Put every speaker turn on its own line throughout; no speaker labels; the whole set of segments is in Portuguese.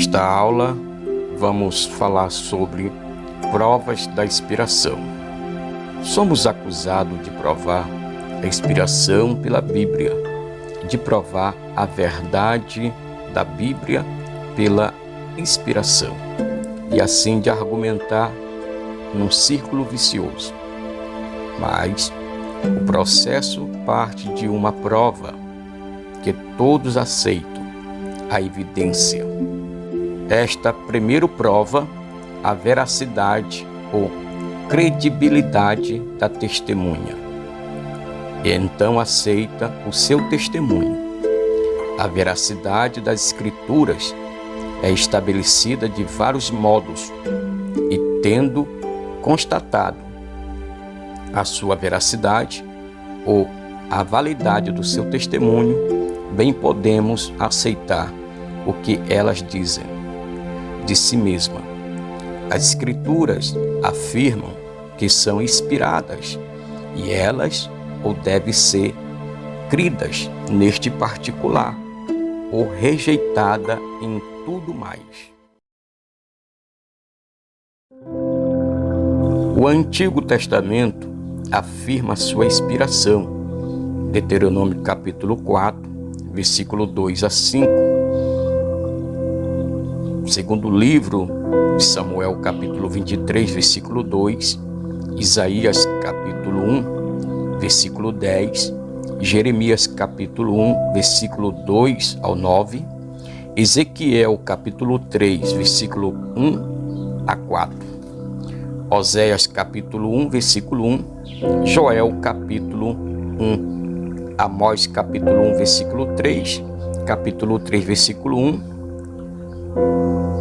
Nesta aula, vamos falar sobre provas da inspiração. Somos acusados de provar a inspiração pela Bíblia, de provar a verdade da Bíblia pela inspiração, e assim de argumentar num círculo vicioso. Mas o processo parte de uma prova que todos aceitam, a evidência. Esta primeira prova, a veracidade ou credibilidade da testemunha. E então aceita o seu testemunho. A veracidade das Escrituras é estabelecida de vários modos e, tendo constatado a sua veracidade ou a validade do seu testemunho, bem podemos aceitar o que elas dizem de si mesma. As Escrituras afirmam que são inspiradas e elas ou devem ser cridas neste particular ou rejeitada em tudo mais. O Antigo Testamento afirma sua inspiração. Deuteronômio capítulo 4, versículo 2 a 5. Segundo livro de Samuel, capítulo 23, versículo 2. Isaías, capítulo 1, versículo 10. Jeremias, capítulo 1, versículo 2 ao 9. Ezequiel, capítulo 3, versículo 1 a 4. Oséias, capítulo 1, versículo 1. Joel, capítulo 1. Amós, capítulo 1, versículo 3. Capítulo 3, versículo 1.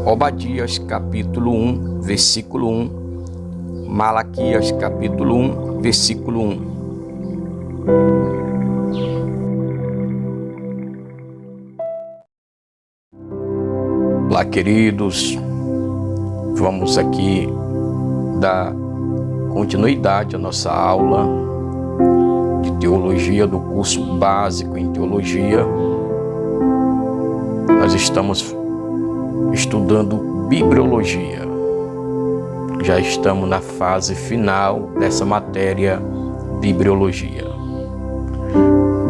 Obadias, capítulo 1, versículo 1. Malaquias, capítulo 1, versículo 1. Olá, queridos. Vamos aqui dar continuidade à nossa aula de teologia do curso básico em teologia. Nós estamos estudando bibliologia. Já estamos na fase final dessa matéria, bibliologia.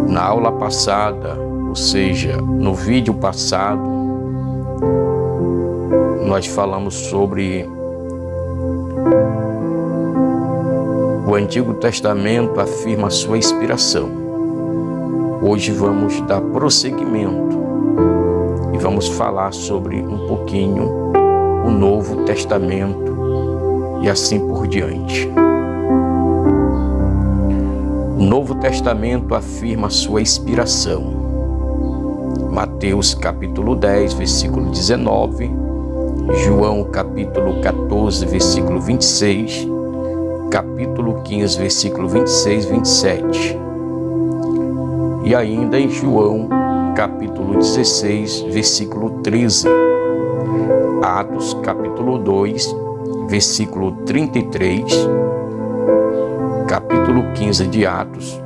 Na aula passada, ou seja, no vídeo passado, nós falamos sobre o Antigo Testamento afirma sua inspiração. Hoje vamos dar prosseguimento e vamos falar sobre um pouquinho o Novo Testamento e assim por diante. O Novo Testamento afirma sua inspiração. Mateus capítulo 10, versículo 19, João capítulo 14, versículo 26, capítulo 15, versículo 26 e 27. E ainda em João capítulo 16, versículo 13. Atos capítulo 2, versículo 33. Capítulo 15 de Atos,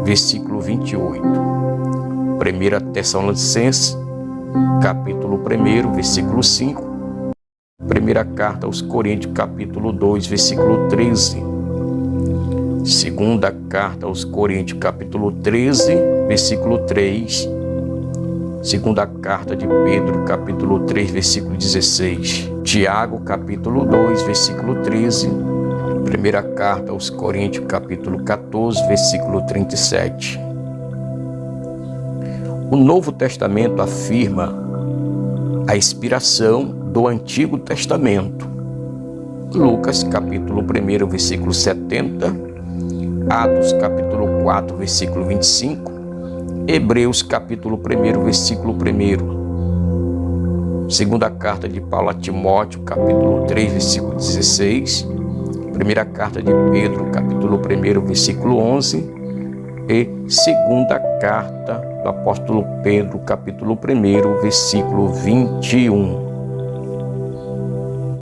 versículo 28. 1 Tessalonicenses, capítulo 1, versículo 5. Primeira carta aos Coríntios, capítulo 2, versículo 13. Segunda carta aos Coríntios, capítulo 13, versículo 3. Segunda carta de Pedro, capítulo 3, versículo 16. Tiago, capítulo 2, versículo 13. Primeira carta aos Coríntios, capítulo 14, versículo 37. O Novo Testamento afirma a inspiração do Antigo Testamento. Lucas, capítulo 1, versículo 70. Atos, capítulo 4, versículo 25. Hebreus, capítulo 1, versículo 1. Segunda carta de Paulo a Timóteo, capítulo 3, versículo 16. Primeira carta de Pedro, capítulo 1, versículo 11. E segunda carta do apóstolo Pedro, capítulo 1, versículo 21.